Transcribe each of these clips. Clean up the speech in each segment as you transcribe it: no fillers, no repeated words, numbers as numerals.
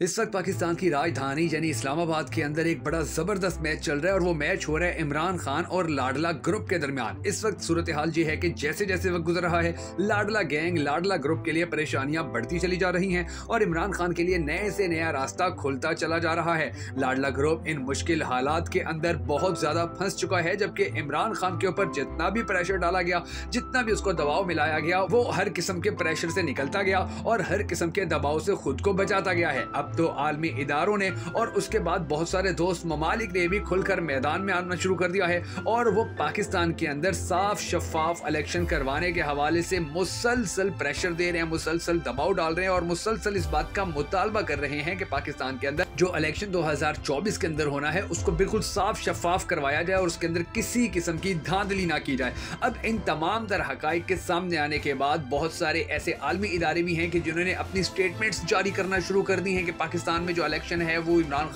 इस वक्त पाकिस्तान की राजधानी यानी इस्लामाबाद के अंदर एक बड़ा जबरदस्त मैच चल रहा है और वो मैच हो रहा है इमरान खान और लाडला ग्रुप के दरमियान। इस वक्त सूरत हाल ये है कि जैसे जैसे वक्त गुजर रहा है लाडला गैंग लाडला ग्रुप के लिए परेशानियां बढ़ती चली जा रही हैं और इमरान खान के लिए नए से नया रास्ता खुलता चला जा रहा है। लाडला ग्रुप इन मुश्किल हालात के अंदर बहुत ज्यादा फंस चुका है, जबकि इमरान खान के ऊपर जितना भी प्रेशर डाला गया, जितना भी उसको दबाव मिलाया गया, वो हर किस्म के प्रेशर से निकलता गया और हर किस्म के दबाव से खुद को बचाता गया है। अब तो आलमी इदारों ने और उसके बाद बहुत सारे दोस्त ममालिक ने भी खुलकर मैदान में आना शुरू कर दिया है और वो पाकिस्तान के अंदर साफ शफाफ इलेक्शन करवाने के हवाले से मुसलसल प्रेशर दे रहे हैं, मुसलसल दबाव डाल रहे हैं और मुसलसल इस बात का मुतालबा कर रहे हैं कि पाकिस्तान के अंदर जो इलेक्शन 2024 के अंदर होना है उसको बिल्कुल साफ शफाफ करवाया जाए और उसके अंदर किसी किस्म की धांधली ना की जाए। अब इन तमाम तरह हकाइक के सामने आने के बाद बहुत सारे ऐसे आलमी इदारे भी हैं कि जिन्होंने अपनी स्टेटमेंट्स जारी करना शुरू कर दी हैं कि पाकिस्तान में जो इलेक्शन है वो इमरान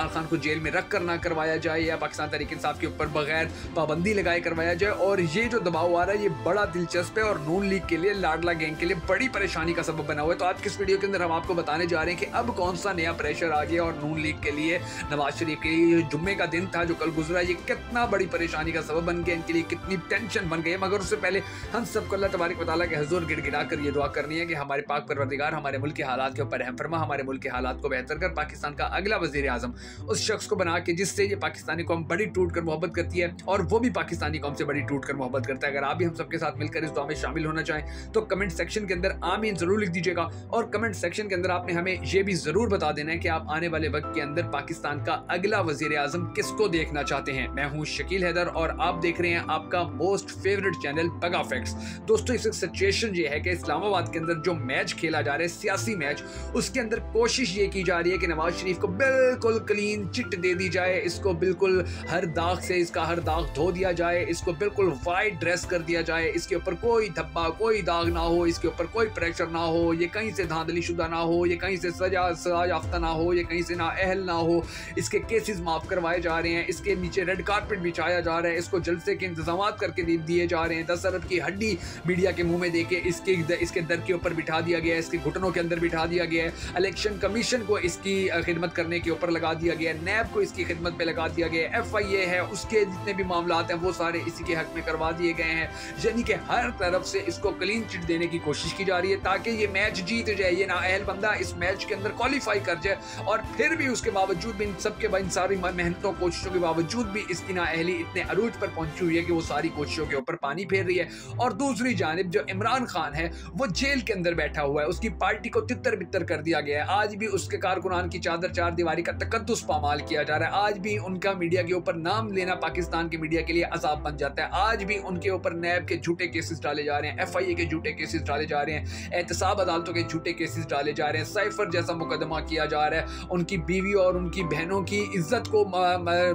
खान को जेल में रख कर ना करवाया जाए या पाकिस्तान तहरीक इंसाफ के ऊपर बगैर पाबंदी लगाए करवाया जाए। और ये जो दबाव आ रहा है ये बड़ा दिलचस्प है और नून लीग के लिए, लाडला गैंग के लिए बड़ी परेशानी का सबब बना हुआ है। तो आज की इस वीडियो के अंदर हम आपको बताने जा रहे हैं कि अब कौन सा नया प्रेशर आ गया और नून लीग के लिए, नवाज शरीफ के लिए जुम्मे का दिन था जो कल गुजरा, ये कितना बड़ी परेशानी का सबब बन गया, इनके लिए कितनी टेंशन बन गई है। मगर उससे पहले हम सबको अल्लाह तबारक व तआला के हुजूर गिड़गिड़ा कर ये दुआ करनी है कि हमारे पाक परवरदिगार हमारे मुल्क के हालात के ऊपर रहम फरमा, हमारे मुल्क के हालात को बेहतर कर पाकिस्तान का अगला वजीर आजम उस शख्स को बना के जिससे ये पाकिस्तानी कौम बड़ी टूट कर मोहब्बत करती है और वो भी पाकिस्तानी कौम से बड़ी टूट कर मोहब्बत करता है। अगर आप भी हम सबके साथ मिलकर इस दुआ में शामिल होना चाहें तो कमेंट सेक्शन के अंदर आमीन जरूर लिख दीजिएगा और कमेंट सेक्शन के अंदर आपने हमें यह भी जरूर बता देना है कि आप आने वाले वक्त के अंदर पाकिस्तान का अगला वजीर आजम किसको देखना चाहते हैं। मैं हूं शकील हैदर और आप देख रहे हैं आपका मोस्ट फेवरेट चैनल बगा फैक्ट्स। दोस्तों, इस सिचुएशन ये है कि इस्लामाबाद के अंदर जो मैच खेला जा रहा है, सियासी मैच, उसके अंदर कोशिश ये की जा रही है कि नवाज शरीफ को बिल्कुल क्लीन चिट दे दी जाए, इसको बिल्कुल हर दाग से इसका हर दाग धो दिया जाए, इसको बिल्कुल वाइट ड्रेस कर दिया जाए, इसके ऊपर कोई धब्बा कोई दाग ना हो, इसके ऊपर कोई प्रेशर ना हो, ये कहीं से धांधली शुदा ना हो, ये कहीं से सजा याफ्ता ना हो, ये कहीं से ना अहल ना हो, इसके केसेस माफ करवाए जा रहे हैं, इसके नीचे रेड कारपेट बिछाया जा रहा है, इसको जलसे के इंतजाम करके दिए जा रहे हैं, 10 अरब की हड्डी मीडिया के मुंह में देके इसके दर के ऊपर बिठा दिया गया है, इसके घुटनों के अंदर बिठा दिया गया है, इलेक्शन कमीशन को इसकी खिदमत करने के ऊपर लगा दिया गया है, नैब को इसकी खिदमत पे लगा दिया गया है, FIA है उसके जितने भी मामलात हैं वो सारे इसी के हक में करवा दिए गए हैं। यानी कि हर तरफ से इसको क्लीन चिट देने की कोशिश की जा रही है ताकि ये मैच जीत जाए, ये नाअहल बंदा इस मैच के अंदर क्वालिफाई कर जाए और फिर भी उसके बावजूद भी, इन सबके इन सारी मेहनतों कोशिशों के बावजूद भी इसकी नाअहली इतने अरूज पर पहुंची हुई है कि वो सारी कोशिशों के ऊपर पानी फेर रही है। और दूसरी जानिब जो इमरान खान है वो जेल के अंदर बैठा हुआ है, उसकी पार्टी को तितर बितर कर दिया गया है, आज भी उसके कारकुनान की चादर चार दीवारी का तकद्दुस पामाल किया जा रहा है, आज भी उनका मीडिया के ऊपर नाम लेना पाकिस्तान के मीडिया के लिए अजाब बन जाता है, आज भी उनके ऊपर नैब के झूठे केसेस डाले जा रहे हैं, FIA के झूठे केसेस डाले जा रहे हैं, एहतसाब अदालतों के झूठे केसेस डाले जा रहे हैं, साइफर जैसा मुकदमा किया जा रहा है, उनकी बीवी और उनकी बहनों की इज्जत को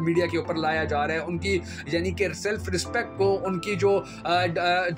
मीडिया के ऊपर लाया जा रहा है, उनकी यानी कि सेल्फ रिस्पेक्ट को, उनकी जो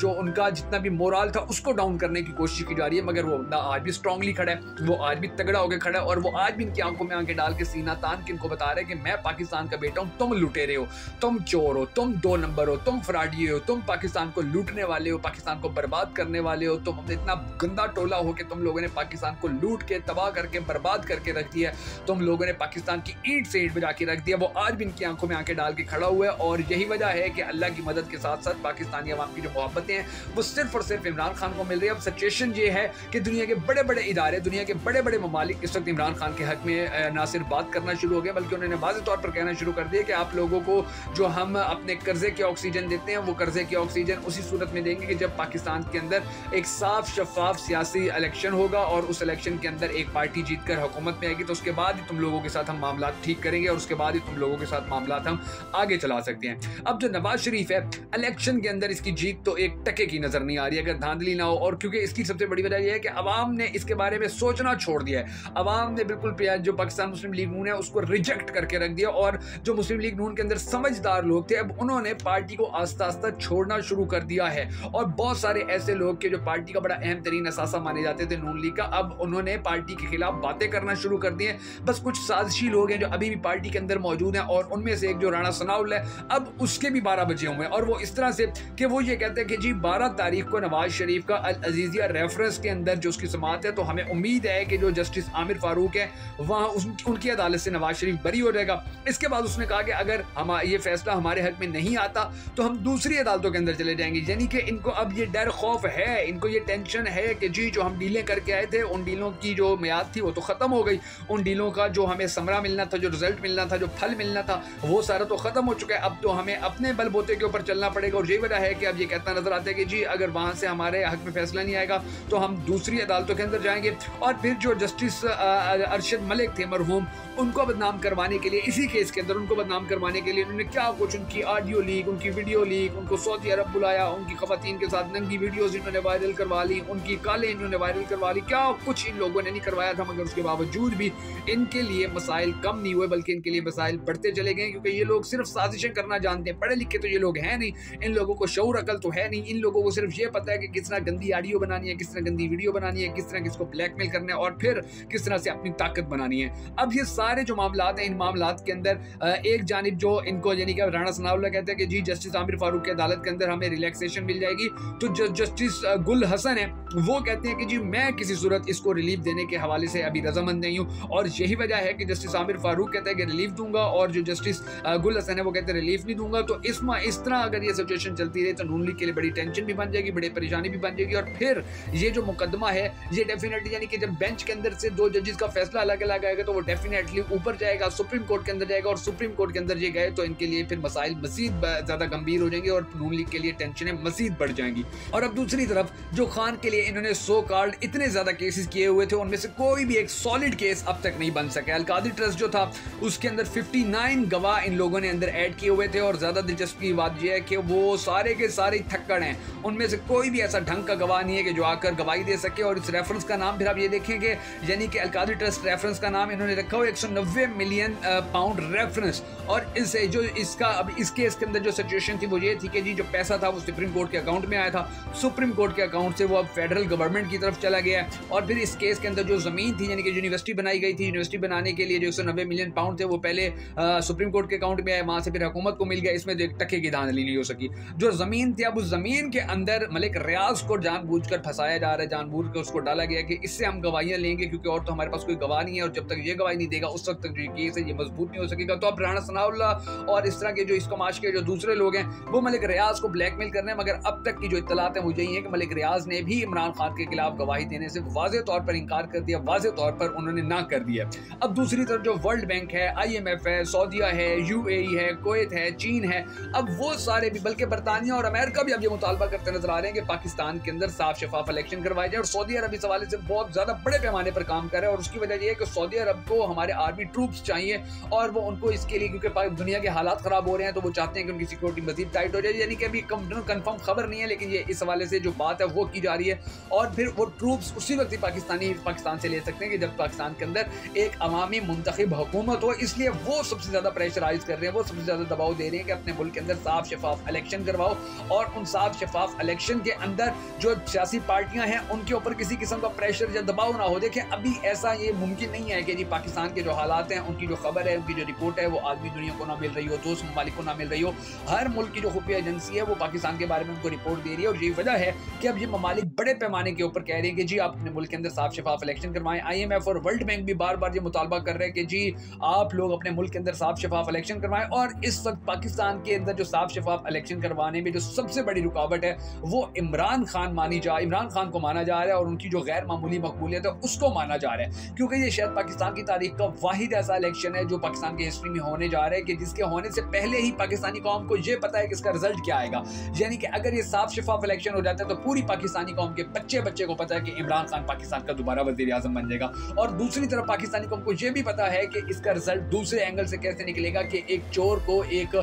उनका जितना भी मोरल था उसको डाउन करने की कोशिश की जा रही है। मगर वो बंदा आज भी स्ट्रांगली खड़ा है, वो आज भी तगड़ा होकर खड़ा है और वो आज भी इनकी आंखों में आंखें डाल के सीना तान के इनको बता रहे हैं कि मैं पाकिस्तान का बेटा हूं, तुम लुटेरे हो, तुम चोर हो, तुम 2 नंबर हो, तुम फ्रॉडी हो, तुम पाकिस्तान को लूटने वाले हो, पाकिस्तान को बर्बाद करने वाले हो, तुम इतना गंदा टोला हो कि तुम लोगों ने पाकिस्तान को लूट के तबाह करके बर्बाद करके रख दिया, तुम लोगों ने पाकिस्तान की ईंट से ईंट बजा के रख दिया। वो आज भी इनकी आंखों में आंखें डाल के खड़ा हुआ है और यही वजह है कि अल्लाह की मदद के साथ साथ पाकिस्तानी अवाम की जो मोहब्बतें हैं वो सिर्फ और सिर्फ इमरान खान को मिल रही है। अब सिचुएशन ये है कि दुनिया के बड़े बड़े इदारे, दुनिया के बड़े बड़े ममालिक इस वक्त इमरान खान के हक में ना सिर्फ बात करना शुरू हो गया बल्कि उन्होंने वाज़ेह तौर पर कहना शुरू कर दिया कि आप लोगों को जो हम अपने कर्जे के ऑक्सीजन देते हैं वो कर्जे के ऑक्सीजन उसी सूरत में देंगे कि जब पाकिस्तान के अंदर एक साफ शफाफ सियासी इलेक्शन होगा और उस इलेक्शन के अंदर एक पार्टी जीतकर हुकूमत में आएगी तो उसके बाद ही तुम लोगों के साथ हम मामला ठीक करेंगे और उसके बाद ही तुम लोगों के साथ मामला हम आगे चला सकते हैं। अब जो नवाज शरीफ है, इलेक्शन के अंदर इसकी जीत तो एक टके की नजर नहीं आ रही अगर धांधली ना हो, और क्योंकि इसकी सबसे बड़ी वजह यह है कि अवाम ने इसके बारे में सोचना छोड़ दिया है, अवाम ने बिल्कुल जो पाकिस्तान मुस्लिम लीग नून है उसको रिजेक्ट करके रख दिया और जो मुस्लिम लीग नून के अंदर समझदार लोग थे अब उन्होंने पार्टी को आस्ता आस्ता छोड़ना शुरू कर दिया है और बहुत सारे ऐसे लोग के जो पार्टी का बड़ा अहम तरीन असासा माने जाते थे नून लीग का, अब उन्होंने पार्टी के खिलाफ बातें करना शुरू कर दी है। बस कुछ साजिशी लोग हैं जो अभी भी पार्टी के अंदर मौजूद हैं और उनमें से एक जो राणा सनाउल्लाह है अब उसके भी 12 बजे हुए हैं और वो इस तरह से कि वो ये कहते हैं कि जी 12 तारीख को नवाज शरीफ का अल अजीजिया रेफरेंस के अंदर जो उसकी समात है तो हमें उम्मीद है कि जो जस्टिस आमिर फारूक है वहाँ उनकी अदालत से नवाज शरीफ बरी हो जाएगा। इसके बाद उसने कहा कि अगर हम ये फैसला हमारे हक में नहीं आता तो हम दूसरी अदालतों के अंदर चले जाएंगे। यानी कि इनको अब ये डर खौफ है, इनको ये टेंशन है कि जी जो हम डीलें करके आए थे उन डीलों की जो मियाद थी वो तो ख़त्म हो गई, उन डीलों का जो हमें समरा मिलना था, जो रिजल्ट मिलना था, जो फल मिलना था, वो सारा तो ख़त्म हो चुका है। अब तो हमें अपने बलबूते के ऊपर चलना पड़ेगा। और यही वजह है कि अब ये कहता नजर आता है कि जी अगर वहाँ से हमारे हक में फैसला नहीं आएगा तो हम दूसरी अदालतों के अंदर जाएंगे। और फिर जो जस्टिस अरशद मलिक थे मरहूम, उनको बदनाम करवाने के लिए इसी केस के अंदर उनको बदनाम करवाने के लिए उन्होंने क्या कुछ, उनकी ऑडियो लीक, उनकी वीडियो लीक, उनको सऊदी अरब बुलाया, उनकी खवातीन के साथ नंगी वीडियोस इन्होंने वायरल करवा ली, उनकी कालें इन्होंने वायरल करवा ली। क्या कुछ इन लोगों ने नहीं करवाया था, मगर उसके बावजूद भी इनके लिए मसाइल कम नहीं हुए बल्कि इनके लिए मसाइल बढ़ते चले गए, क्योंकि ये लोग सिर्फ साजिशें करना जानते हैं। पढ़े लिखे तो ये लोग हैं नहीं, इन लोगों को शऊर अकल तो है नहीं। इन लोगों को सिर्फ ये पता है कि किस तरह गंदी ऑडियो बनानी है, किस तरह गंदी वीडियो बनानी है, किस तरह किसको ब्लैकमेल करना है और फिर किस तरह से अपनी ताकत बनानी है। अब ये सारे जो मामला हैं, इन मामलात के अंदर एक जानिब जो इनको यानी कि राणा सनाउल्लाह कहते हैं कि जी जस्टिस आमिर फारूक की अदालत के अंदर हमें रिलैक्सेशन मिल जाएगी, तो जस्टिस गुल हसन है वो कहते हैं कि जी मैं किसी सूरत इसको रिलीफ देने के हवाले से अभी रजामंद नहीं हूँ। और यही वजह है कि जस्टिस आमिर फारूक कहते हैं कि रिलीफ दूंगा और जो जस्टिस गुल हसन है वो कहते हैं रिलीफ नहीं दूंगा। तो इस तरह अगर ये सिचुएशन चलती रही तो नून लीग के लिए बड़ी टेंशन भी बन जाएगी, बड़ी परेशानी भी बन जाएगी। और फिर ये जो मुकदमा है ये डेफिनेटली यानी कि जब बेंच के अंदर से दो जजेस का फैसला अलग अलग आएगा तो वो डेफिनेटली ऊपर जाएगा, सुप्रीम कोर्ट के अंदर जाएगा, और सुप्रीम कोर्ट के अंदर ये गए तो इनके लिए फिर मसाइल मजीद ज्यादा गंभीर हो जाएंगे और नून लीग के लिए टेंशनें मजीद बढ़ जाएंगी। और अब दूसरी तरफ जो खान के लिए इन्होंने सो कॉल्ड इतने ज्यादा केसेस किए हुए थे उनमें से कोई भी एक सॉलिड केस अब तक नहीं बन सका। अलकादी ट्रस्ट जो था उसके अंदर 59 गवाह इन लोगों ने अंदर ऐड किए हुए थे और ज्यादा दिलचस्प की बात यह है कि वो सारे के सारे थक्कड़ हैं, उनमें से कोई भी ऐसा ढंग का गवाह नहीं है कि जो आकर गवाही दे सके। और इस रेफरेंस का नाम फिर आप ये देखेंगे यानी कि अलकादी ट्रस्ट रेफरेंस का नाम इन्होंने रखा हुआ 190 मिलियन पाउंड रेफरेंस। और इससे जो इसका अब इस केस के अंदर जो सिचुएशन थी वो ये थी कि जी जो पैसा था वो सुप्रीम कोर्ट के अकाउंट में आया था, सुप्रीम कोर्ट के अकाउंट से वो अब फेडरल गवर्नमेंट की तरफ चला गया है। और फिर इस केस के अंदर जो जमीन थी यानी कि यूनिवर्सिटी बनाई गई थी, यूनिवर्सिटी बनाने के लिए जो 190 मिलियन पाउंड थे वो पहले सुप्रीम कोर्ट के अकाउंट में आए, वहां से फिर हुकूमत को मिल गया, इसमें एक टके की धांधली नहीं हो सकी। जो जमीन थी अब उस जमीन के अंदर मलिक रियाज को जानबूझकर फंसाया जा रहा है, जानबूझ कर उसको डाला गया कि इससे हम गवाहियां लेंगे क्योंकि और तो हमारे पास कोई गवाह नहीं है और जब तक ये गवाही नहीं देगा उस वक्त तक जो केस है ये मजबूत नहीं हो सकेगा। तो अब राणा सनाउल्लाह और इस तरह के जो इसको माश के जो दूसरे लोग हैं वो मलिक रियाज को ब्लैकमेल कर रहे हैं, मगर अब तक की जो इत्तलात है वो यही है कि मलिक रियाज ने भी इमरान खान के खिलाफ गवाही देने से वाज़ेह तौर पर इंकार कर दिया, वाज़ेह तौर पर उन्होंने ना कर दिया। अब दूसरी तरफ जो वर्ल्ड बैंक है, IMF है, सऊदीया है, UAE है, कुवैत है, चीन है, अब वो सारे भी बल्कि बरतानिया और अमेरिका भी अब ये मुतालबा करते नजर आ रहे हैं कि पाकिस्तान के अंदर साफ शफाफ इलेक्शन करवाए जाए। और सऊदी अरब इस हवाले से बहुत ज्यादा बड़े पैमाने पर काम कर रहा है और उसकी वजह यह है कि सऊदी अरब को हमारे आर्मी ट्रूप्स चाहिए और वो उनको इसके लिए क्योंकि दुनिया के हालात खराब हो रहे हैं तो वो चाहते हैं कि उनकी सिक्योरिटी मजीद टाइट हो जाए। यानी कि अभी कंफर्म खबर नहीं है लेकिन ये इस हवाले से जो बात है वो की जा रही है। और फिर वो ट्रूप्स उसी वक्त ही पाकिस्तान से ले सकते हैं कि जब पाकिस्तान के अंदर एक अवामी मुंतखब हुकूमत हो, इसलिए वो सबसे ज्यादा प्रेशराइज कर रहे हैं, वो सबसे ज्यादा दबाव दे रहे हैं कि अपने मुल्क के अंदर साफ शफाफ इलेक्शन करवाओ। और उन साफ शफाफ इलेक्शन के अंदर जो सियासी पार्टियां हैं उनके ऊपर किसी किस्म का प्रेशर या दबाव ना हो। देखें अभी ऐसा ये मुमकिन नहीं है कि जी पाकिस्तान के जो हालात हैं उनकी जो खबर है, उनकी जो रिपोर्ट है वो आदमी दुनिया को ना मिल रही हो, दोस्त ममालिक को ना मिल रही हो। हर मुल्क की जो खुफिया एजेंसी है वो पाकिस्तान के बारे में उनको रिपोर्ट दे रही है और यही वजह है कि अब ये ममालिक बड़े पैमाने के ऊपर कह रहे हैं कि जी आप अपने मुल्क के अंदर साफ शफाफ इलेक्शन करवाएं। IMF और वर्ल्ड बैंक भी बार बार ये मुतालबा कर रहे हैं कि जी आप लोग अपने मुल्क के अंदर साफ शफाफ इलेक्शन करवाएं। और इस वक्त पाकिस्तान के अंदर जो साफ शफाफ इलेक्शन करवाने में जो सबसे बड़ी रुकावट है वो इमरान खान को माना जा रहा है और उनकी जो गैर मामूली मकबूलियत है उसको माना जा रहा है, क्योंकि ये शायद पाकिस्तान की तारीख का वाहिद ऐसा इलेक्शन है जो पाकिस्तान की हिस्ट्री में होने जा रहा है कि जिसके होने से पहले ही पाकिस्तानी कौम को ये पता है कि इसका रिजल्ट क्या आएगा। यानी कि अगर ये साफ शफाफ इलेक्शन हो जाता है तो पूरी पाकिस्तानी कौम के बच्चे को पता है कि इमरान खान पाकिस्तान का दोबारा वजीर आजम बन जाएगा। और दूसरी तरफ पाकिस्तानी कौम को यह भी पता है कि इसका रिजल्ट दूसरे एंगल से कैसे निकलेगा कि एक चोर को, एक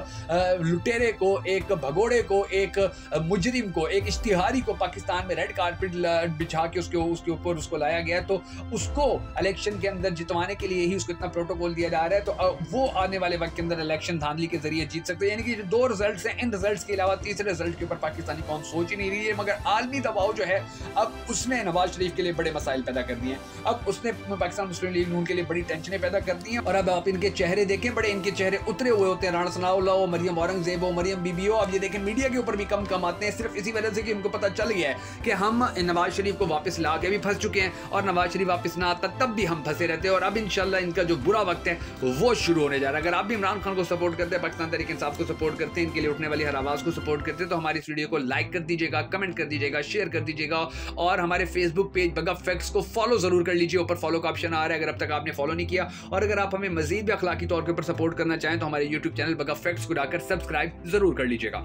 लुटेरे को, एक भगोड़े को, एक मुजरिम को, एक इश्तिहारी को पाकिस्तान में रेड कारपेट बिछा के उसके ऊपर उसको लाया गया, तो उसको इलेक्शन के अंदर जितवाने के लिए ही उसको इतना प्रोटोकॉल दिया जा रहा है। तो वो आने वाले वक्त के अंदर इलेक्शन धांधली के जरिए जीत सकते हैं। यानी कि जो दो रिजल्ट्स हैं, इन रिजल्ट्स के अलावा तीसरे रिजल्ट के ऊपर पाकिस्तानी कौम सोच ही नहीं रही है, मगर आलमी दबाव जो है अब उसने नवाज शरीफ के लिए बड़े मसाइल पैदा कर दिए हैं। अब उसने पाकिस्तान मुस्लिम लीग नून के लिए बड़ी टेंशनें पैदा कर दी हैं। और अब आप इनके चेहरे देखें, बड़े इनके चेहरे उतरे हुए होते हैं। राणा सनाउल्लाह हो, मरियम औरंगजेब हो, मरियम बीबी हो, अब ये देखें मीडिया के ऊपर भी कम आते हैं, सिर्फ इसी वजह से कि उनको पता चल गया है कि हम नवाज शरीफ को वापस ला के भी फंस चुके हैं और नवाज शरीफ नजरी वापस ना आता तब भी हम फंसे रहते हैं। और अब इंशाल्लाह इनका जो बुरा वक्त है वो शुरू होने जा रहा है। अगर आप भी इमरान खान को सपोर्ट करते हैं, पाकिस्तान तहरीक इंसाफ को सपोर्ट करते हैं, इनके लिए उठने वाली हर आवाज को सपोर्ट करते हैं, तो हमारी इस वीडियो को लाइक कर दीजिएगा, कमेंट कर दीजिएगा, शेयर कर दीजिएगा और हमारे फेसबुक पेज बगफ फैक्ट्स को फॉलो जरूर कर लीजिए। ऊपर फॉलो का ऑप्शन आ रहा है अगर अब तक आपने फॉलो नहीं किया। और अगर आप हमें मजीद भी अखलाकी तौर के ऊपर सपोर्ट करना चाहें तो हमारे यूट्यूब चैनल बगफ फैक्ट्स को जाकर सब्सक्राइब जरूर कर लीजिएगा।